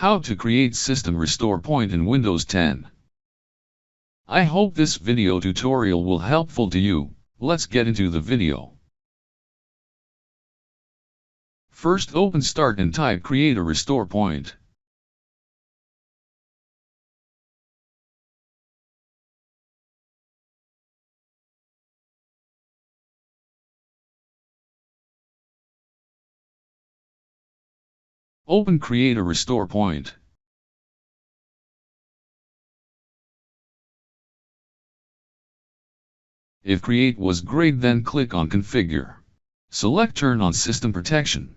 How to create System Restore Point in Windows 10. I hope this video tutorial will helpful to you. Let's get into the video. First open Start and type Create a Restore Point. Open Create a Restore Point. If Create was great, then click on Configure. Select Turn on System Protection.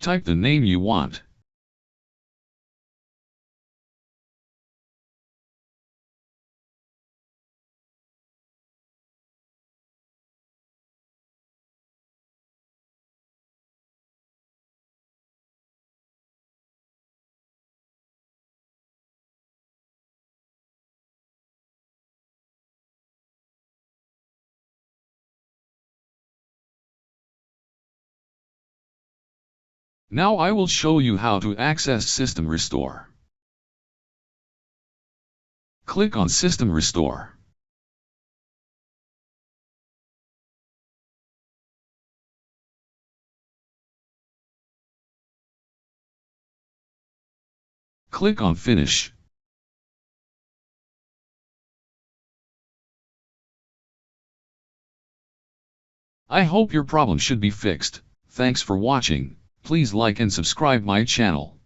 Type the name you want. Now I will show you how to access System Restore. Click on System Restore. Click on Finish. I hope your problem should be fixed. Thanks for watching. Please like and subscribe my channel.